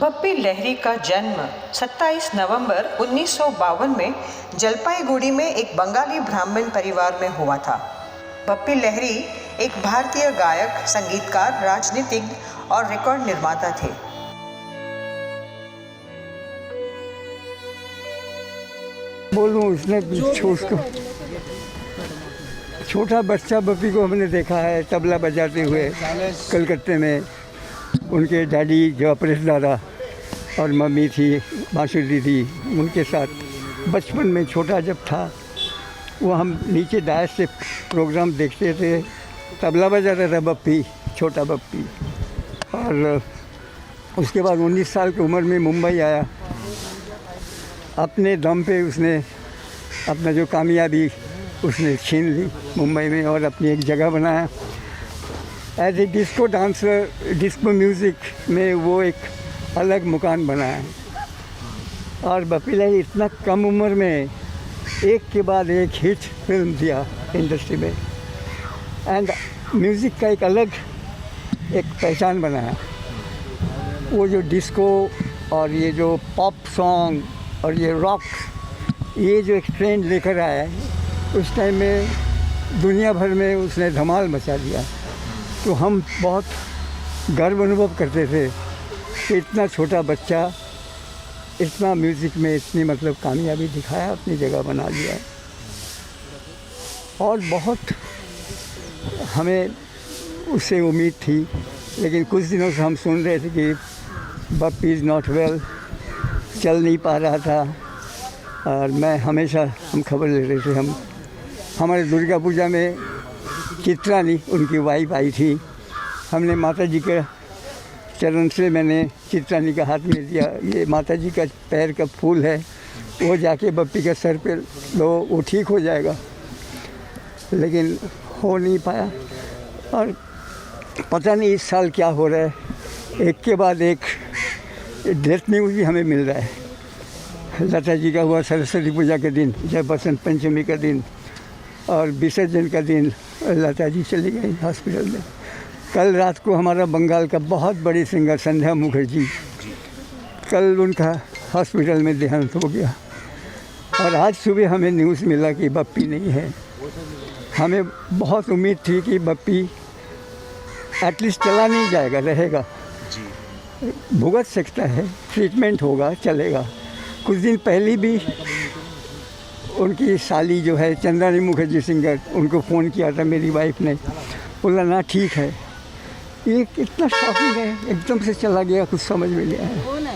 बप्पी लहिरी का जन्म 27 नवंबर 1952 में जलपाईगुड़ी में एक बंगाली ब्राह्मण परिवार में हुआ था। बप्पी लहिरी एक भारतीय गायक, संगीतकार, राजनीतिज्ञ और रिकॉर्ड निर्माता थे। बोलूँ उसने छोटा बच्चा बप्पी को हमने देखा है तबला बजाते हुए कलकत्ते में। उनके डैडी जो अपरेश दादा और मम्मी थी बांसुरी थी, उनके साथ बचपन में छोटा जब था वो हम नीचे डायस से प्रोग्राम देखते थे। तबला बजाता था बप्पी, छोटा बप्पी। और उसके बाद 19 साल की उम्र में मुंबई आया। अपने दम पे उसने अपना जो कामयाबी उसने छीन ली मुंबई में और अपनी एक जगह बनाया। As a disco dancer, disco music में वो एक अलग मुकाम बनाया। और बप्पी लहिरी इतना कम उम्र में एक के बाद एक हिट फिल्म दिया इंडस्ट्री में एंड म्यूज़िक का एक अलग एक पहचान बनाया। वो जो डिस्को और ये जो पॉप सॉन्ग और ये रॉक, ये जो एक ट्रेंड लेकर आया है, उस टाइम में दुनिया भर में उसने धमाल मचा दिया। तो हम बहुत गर्व अनुभव करते थे कि इतना छोटा बच्चा इतना म्यूज़िक में इतनी मतलब कामयाबी दिखाया, अपनी जगह बना लिया। और बहुत हमें उससे उम्मीद थी, लेकिन कुछ दिनों से हम सुन रहे थे कि बप्पी इज़ नॉट वेल, चल नहीं पा रहा था। और मैं हमेशा हम खबर ले रहे थे। हमारे दुर्गा पूजा में चित्रानी उनकी वाइफ आई थी। हमने माता जी के चरण से मैंने चित्रानी का हाथ में दिया, ये माता जी का पैर का फूल है, वो जाके बप्पी के सर पे लो, वो ठीक हो जाएगा। लेकिन हो नहीं पाया। और पता नहीं इस साल क्या हो रहा है, एक के बाद एक डेथ न्यूज़ भी हमें मिल रहा है। लता जी का हुआ सरस्वती पूजा के दिन, जब बसंत पंचमी का दिन और विसर्जन का दिन लता जी चली गई हॉस्पिटल में। कल रात को हमारा बंगाल का बहुत बड़ी सिंगर संध्या मुखर्जी, कल उनका हॉस्पिटल में देहांत हो गया। और आज सुबह हमें न्यूज़ मिला कि बप्पी नहीं है। हमें बहुत उम्मीद थी कि बप्पी एटलीस्ट चला नहीं जाएगा, रहेगा, भुगत सकता है, ट्रीटमेंट होगा, चलेगा। कुछ दिन पहले भी उनकी साली जो है चंद्रानी मुखर्जी सिंगर, उनको फ़ोन किया था मेरी वाइफ ने, बोला ना ठीक है। ये कितना शॉकिंग है, एकदम से चला गया, कुछ समझ में नहीं आया।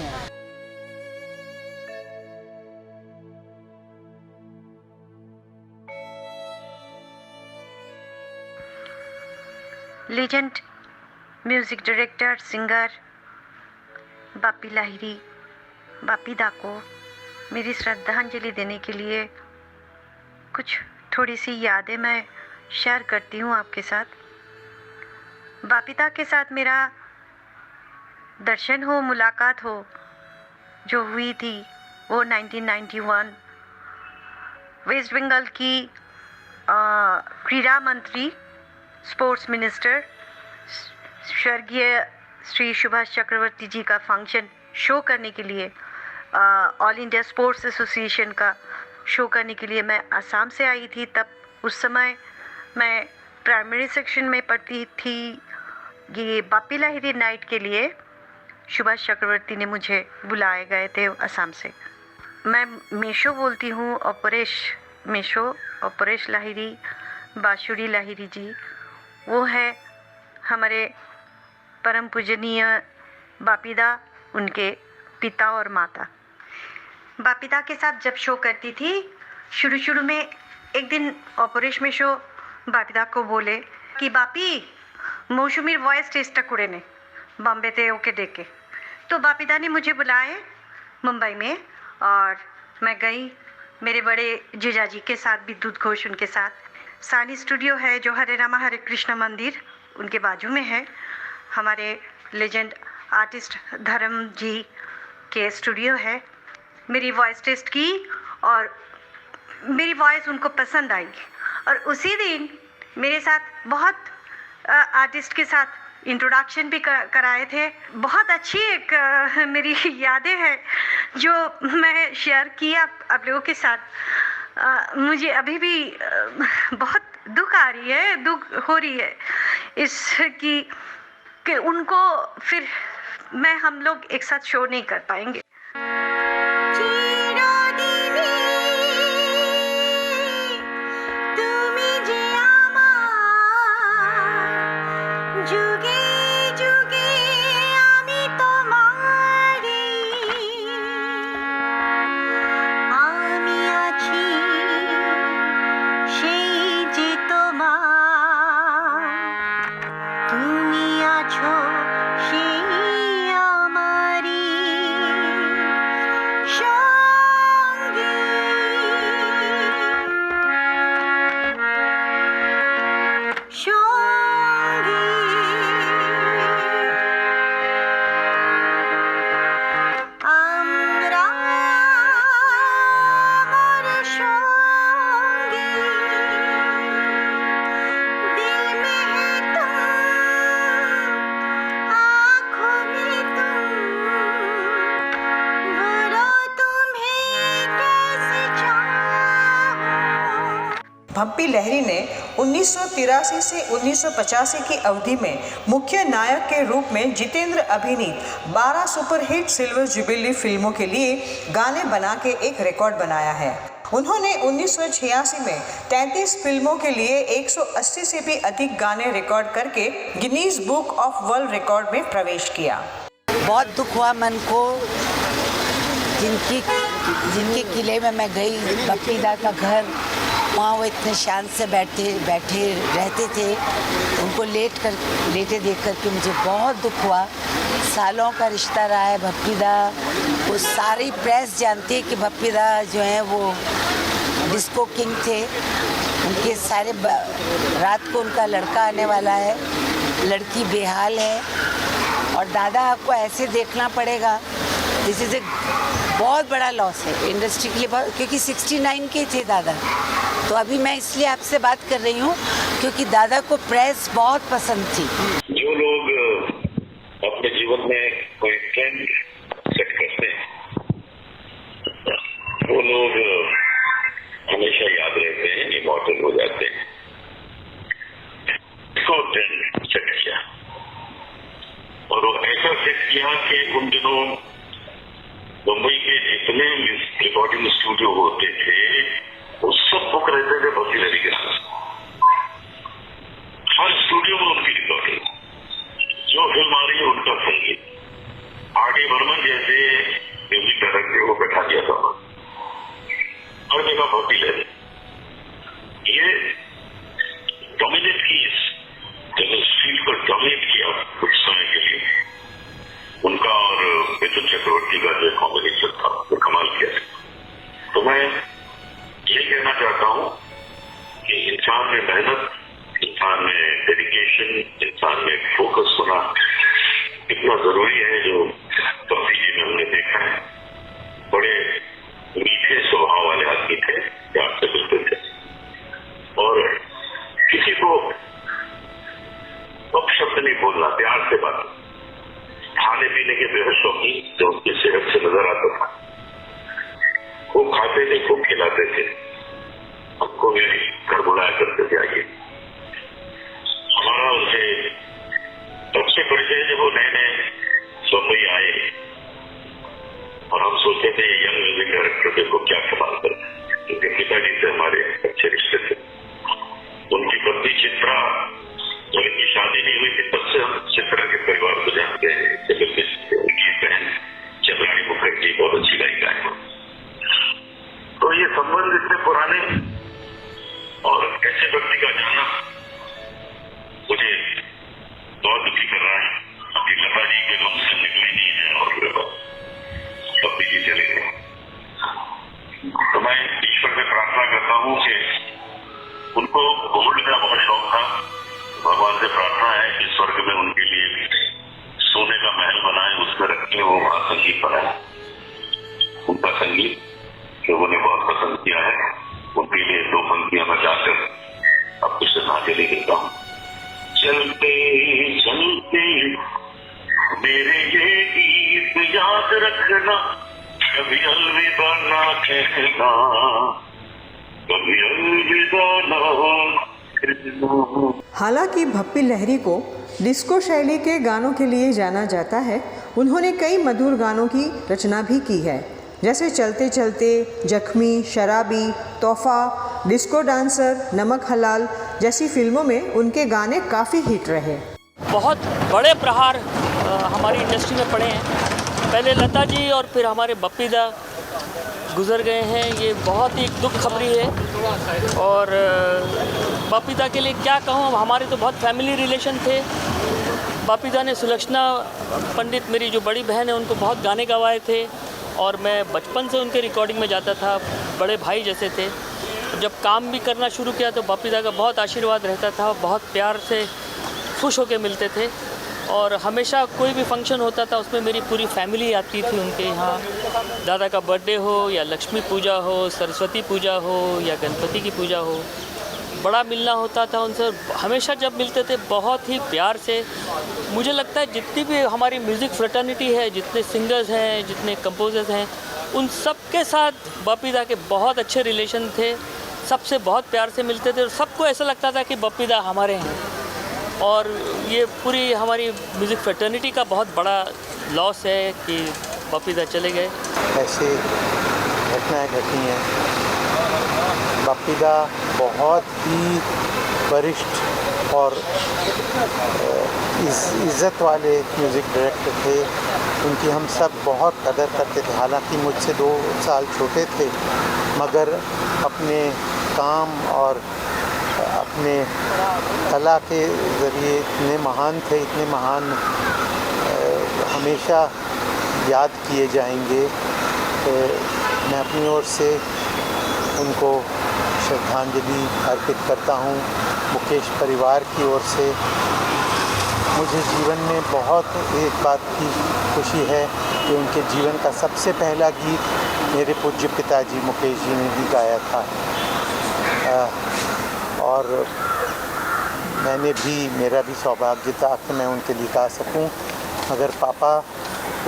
Legend music director, singer Bappi Lahiri, Bappi दा को मेरी श्रद्धांजलि देने के लिए कुछ थोड़ी सी यादें मैं शेयर करती हूँ आपके साथ। बप्पी दा के साथ मेरा दर्शन हो, मुलाकात हो, जो हुई थी वो 1991 वेस्ट बंगाल की क्रीड़ा मंत्री, स्पोर्ट्स मिनिस्टर स्वर्गीय श्री सुभाष चक्रवर्ती जी का फंक्शन शो करने के लिए, ऑल इंडिया स्पोर्ट्स एसोसिएशन का शो करने के लिए मैं असम से आई थी। तब उस समय मैं प्राइमरी सेक्शन में पढ़ती थी। ये बप्पी लहिरी नाइट के लिए सुभाष चक्रवर्ती ने मुझे बुलाए गए थे असम से। मैं मेशो बोलती हूँ, ऑपरेश मेशो, ऑपरेश लहिरी, बांसुरी लहिरी जी, वो है हमारे परम पूजनीय बप्पी दा, उनके पिता और माता। बप्पी दा के साथ जब शो करती थी, शुरू में एक दिन ऑपरेश में शो बप्पी दा को बोले कि बापी मौसुमीर वॉइस टेस्ट करे ने बॉम्बे ते ओके देखे। तो बप्पी दा ने मुझे बुलाए मुंबई में और मैं गई मेरे बड़े जीजाजी के साथ, विद्युत घोष उनके साथ। सानी स्टूडियो है जो हरे रामा हरे कृष्ण मंदिर उनके बाजू में है। हमारे लेजेंड आर्टिस्ट धर्म जी के स्टूडियो है। मेरी वॉइस टेस्ट की और मेरी वॉइस उनको पसंद आई। और उसी दिन मेरे साथ बहुत आर्टिस्ट के साथ इंट्रोडक्शन भी कराए थे। बहुत अच्छी एक मेरी यादें हैं जो मैं शेयर किया आप लोगों के साथ। मुझे अभी भी बहुत दुख हो रही है इसकी कि उनको फिर हम लोग एक साथ शो नहीं कर पाएंगे। भप्पी लहरी ने 1983 से 1985 की अवधि में मुख्य नायक के रूप में जितेंद्र अभिनीत 12 सुपरहिट सिल्वर जुबिली फिल्मों के लिए गाने बना के एक रिकॉर्ड बनाया है। उन्होंने 1986 में 33 फिल्मों के लिए 180 से भी अधिक गाने रिकॉर्ड करके Guinness book of world record में प्रवेश किया। बहुत दुख हुआ मन को, जिनके किले में मैं गई, भप्पी दा का घर, वहाँ वो इतने शांत से बैठे रहते थे। उनको लेटे देख कर के मुझे बहुत दुख हुआ। सालों का रिश्ता रहा है भप्पी दा, वो सारी प्रेस जानती है कि भप्पी दा जो है वो डिस्को किंग थे। उनके सारे रात को उनका लड़का आने वाला है, लड़की बेहाल है, और दादा आपको ऐसे देखना पड़ेगा। दिस इज़ ए बहुत बड़ा लॉस है इंडस्ट्री के लिए, क्योंकि 69 के थे दादा। तो अभी मैं इसलिए आपसे बात कर रही हूँ क्योंकि दादा को प्रेस बहुत पसंद थी। जो लोग अपने जीवन में कोई ट्रेंड सेट करते हैं वो लोग हमेशा याद रहते हैं, इमॉर्टल हो जाते हैं। इसको ट्रेंड सेट किया और वो ऐसा सेट किया कि उन दिनों मुंबई के जितने रिकॉर्डिंग स्टूडियो होते थे वो सब बुक रहते थे भप्पी लहरी के नाम। हर स्टूडियो में उनकी रिकॉर्डिंग, जो फिल्म आ रही है उनका संगीत। आर.डी. बर्मन जैसे म्यूजिक डायरेक्टर को बैठा दिया था हर जगह भप्पी लहरी। ये डोमिनेट की इस फील्ड को डोमिनेट किया कुछ समय के लिए। उनका और मिथुन चक्रवर्ती का जो कॉम्बिनेशन था वो कमाल किया। तो मैं ये कहना चाहता हूँ कि इंसान में मेहनत, इंसान में डेडिकेशन, इंसान में फोकस होना इतना जरूरी है, जो भप्पी जी में हमने देखा है। बड़े मीठे स्वभाव वाले आदमी थे, प्यार से मिलते थे और किसी को अपशब्द नहीं बोलना, प्यार से बात। खाने पीने के बेहद शौकीन, जो उनकी सेहत से नजर आता था। वो खाते थे, खूब खिलाते थे, हमको भी घर बुलाया करते थे आइए। हमारा उनसे तब से परिचय जब वो नए नए मुंबई आए और हम सोचते थे यंग म्यूजिक डायरेक्टर देखो क्या कमाल कर, क्योंकि पिताजी से हमारे अच्छे रिश्ते थे। उनकी पत्नी चित्रा, जब इनकी शादी नहीं हुई थी तब से हम चित्रा के परिवार को जानते हैं। उनकी बहन चंद्राणी मुखर्जी बहुत अच्छी गायिका है। तो ये संबंध इतने पुराने और ऐसे व्यक्ति का जाना मुझे बहुत दुखी कर रहा है। अभी लता जी के गम से निकले नहीं है और भप्पी जी चले गए। तो मैं ईश्वर से प्रार्थना करता हूँ कि उनको गोल्ड का बहुत शौक था। भगवान से प्रार्थना है कि स्वर्ग में उनके लिए सोने का महल बनाए, उसमें रखें, वो वहां संगीत बनाए। उनका संगीत लोगों ने बहुत पसंद किया है। उनके लिए 2 पंक्तियां मैं जाकर आपको श्रद्धांजलि देता हूँ। चलते चलते मेरे ये गीत याद रखना, कभी अलविदा ना कहना, कभी अलविदा ना कहना। हालांकि भप्पी लहरी को डिस्को शैली के गानों के लिए जाना जाता है, उन्होंने कई मधुर गानों की रचना भी की है, जैसे चलते चलते, जख्मी, शराबी, तोहफा, डिस्को डांसर, नमक हलाल जैसी फिल्मों में उनके गाने काफ़ी हिट रहे। बहुत बड़े प्रहार हमारी इंडस्ट्री में पड़े हैं। पहले लता जी और फिर हमारे बप्पी दा गुज़र गए हैं, ये बहुत ही दुख खबरी है। और बप्पी दा के लिए क्या कहूँ, हमारे तो बहुत फैमिली रिलेशन थे। बप्पी दा ने सुलक्षणा पंडित, मेरी जो बड़ी बहन है, उनको बहुत गाने गवाए थे और मैं बचपन से उनके रिकॉर्डिंग में जाता था, बड़े भाई जैसे थे। जब काम भी करना शुरू किया तो बप्पी दा का बहुत आशीर्वाद रहता था, बहुत प्यार से खुश होकर मिलते थे और हमेशा कोई भी फंक्शन होता था उसमें मेरी पूरी फैमिली आती थी उनके यहाँ। दादा का बर्थडे हो या लक्ष्मी पूजा हो, सरस्वती पूजा हो या गणपति की पूजा हो, बड़ा मिलना होता था उनसे। हमेशा जब मिलते थे बहुत ही प्यार से। मुझे लगता है जितनी भी हमारी म्यूज़िक फ्रेटर्निटी है, जितने सिंगर्स हैं, जितने कंपोजर्स हैं, उन सब के साथ बप्पी दा के बहुत अच्छे रिलेशन थे, सबसे बहुत प्यार से मिलते थे और सबको ऐसा लगता था कि बप्पी दा हमारे हैं। और ये पूरी हमारी म्यूज़िक फ्रेटर्निटी का बहुत बड़ा लॉस है कि बप्पी दा चले गए। ऐसे घटनाएं घटी हैं। बप्पी दा बहुत ही वरिष्ठ और इज़्ज़त वाले म्यूज़िक डायरेक्टर थे। उनकी हम सब बहुत कदर करते थे। हालांकि मुझसे 2 साल छोटे थे, मगर अपने काम और अपने कला के ज़रिए इतने महान थे, इतने महान, हमेशा याद किए जाएंगे। मैं अपनी ओर से उनको श्रद्धांजलि अर्पित करता हूँ। मुकेश परिवार की ओर से मुझे जीवन में बहुत एक बात की खुशी है कि उनके जीवन का सबसे पहला गीत मेरे पूज्य पिताजी मुकेश जी ने भी गाया था। और मेरा भी सौभाग्य था कि मैं उनके लिए गा सकूं। मगर पापा,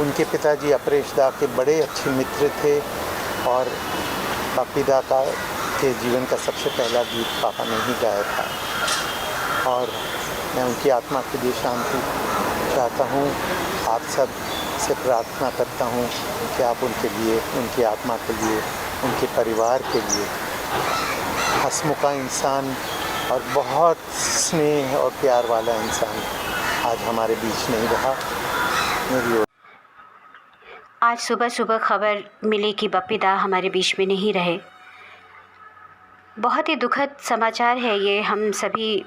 उनके पिताजी अपरेश दा के बड़े अच्छे मित्र थे और बप्पी दा के जीवन का सबसे पहला गीत पापा ने ही गाया था। और मैं उनकी आत्मा के लिए शांति चाहता हूँ। आप सब से प्रार्थना करता हूँ कि आप उनके लिए, उनकी आत्मा के लिए, उनके परिवार के लिए, हंसमुखा इंसान और बहुत स्नेह और प्यार वाला इंसान आज हमारे बीच नहीं रहा। मेरी आज सुबह सुबह खबर मिली कि बप्पी दा हमारे बीच में नहीं रहे। बहुत ही दुखद समाचार है ये हम सभी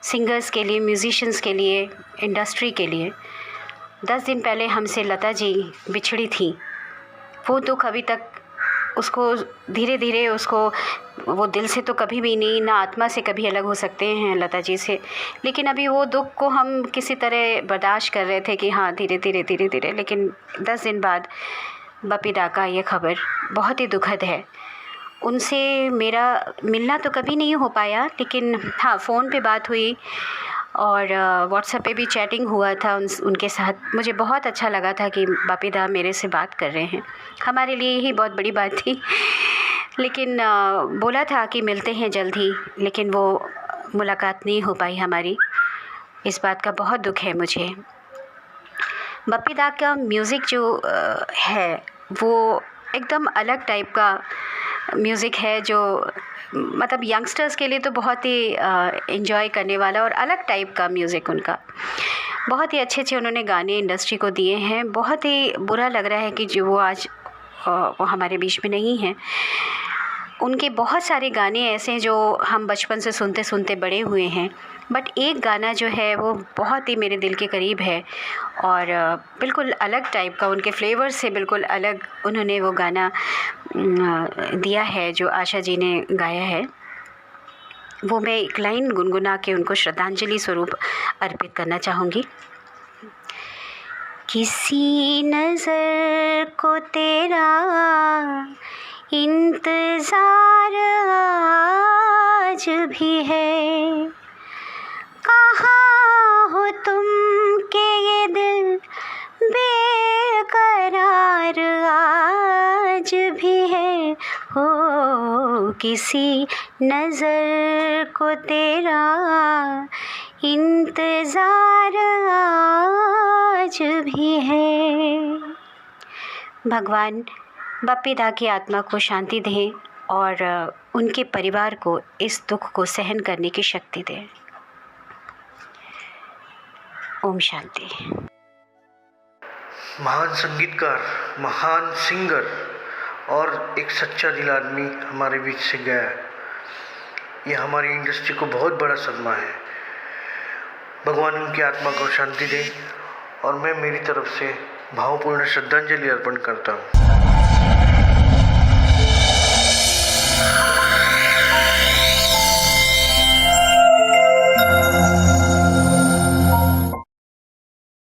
सिंगर्स के लिए, म्यूज़िशंस के लिए, इंडस्ट्री के लिए। 10 दिन पहले हमसे लता जी बिछड़ी थी। वो दुख अभी तक उसको धीरे धीरे वो दिल से तो कभी भी नहीं, ना आत्मा से कभी अलग हो सकते हैं लता जी से, लेकिन अभी वो दुख को हम किसी तरह बर्दाश्त कर रहे थे कि हाँ धीरे धीरे। लेकिन 10 दिन बाद बप्पी दा का ये खबर बहुत ही दुखद है। उनसे मेरा मिलना तो कभी नहीं हो पाया, लेकिन हाँ फ़ोन पे बात हुई और व्हाट्सएप पे भी चैटिंग हुआ था उनके साथ। मुझे बहुत अच्छा लगा था कि बप्पी दा मेरे से बात कर रहे हैं। हमारे लिए यही बहुत बड़ी बात थी। लेकिन बोला था कि मिलते हैं जल्द ही, लेकिन वो मुलाकात नहीं हो पाई हमारी। इस बात का बहुत दुख है मुझे। बप्पी दा का म्यूज़िक जो है वो एकदम अलग टाइप का म्यूज़िक है, जो मतलब यंगस्टर्स के लिए तो बहुत ही एंजॉय करने वाला और अलग टाइप का म्यूज़िक उनका। बहुत ही अच्छे उन्होंने गाने इंडस्ट्री को दिए हैं। बहुत ही बुरा लग रहा है कि जो वो आज वो हमारे बीच में नहीं हैं। उनके बहुत सारे गाने ऐसे हैं जो हम बचपन से सुनते सुनते बड़े हुए हैं, बट एक गाना जो है वो बहुत ही मेरे दिल के करीब है और बिल्कुल अलग टाइप का, उनके फ्लेवर से बिल्कुल अलग उन्होंने वो गाना दिया है जो आशा जी ने गाया है। वो मैं एक लाइन गुनगुना के उनको श्रद्धांजलि स्वरूप अर्पित करना चाहूँगी। किसी नज़र को तेरा इंतज़ार आज भी है, कहाँ हो किसी नज़र को तेरा इंतज़ार आज भी है। भगवान बप्पी दा की आत्मा को शांति दें और उनके परिवार को इस दुख को सहन करने की शक्ति दें। ओम शांति। महान संगीतकार, महान सिंगर और एक सच्चा दिल आदमी हमारे बीच से गया। ये हमारी इंडस्ट्री को बहुत बड़ा सदमा है। भगवान उनकी आत्मा को शांति दे और मैं मेरी तरफ से भावपूर्ण श्रद्धांजलि अर्पण करता हूँ।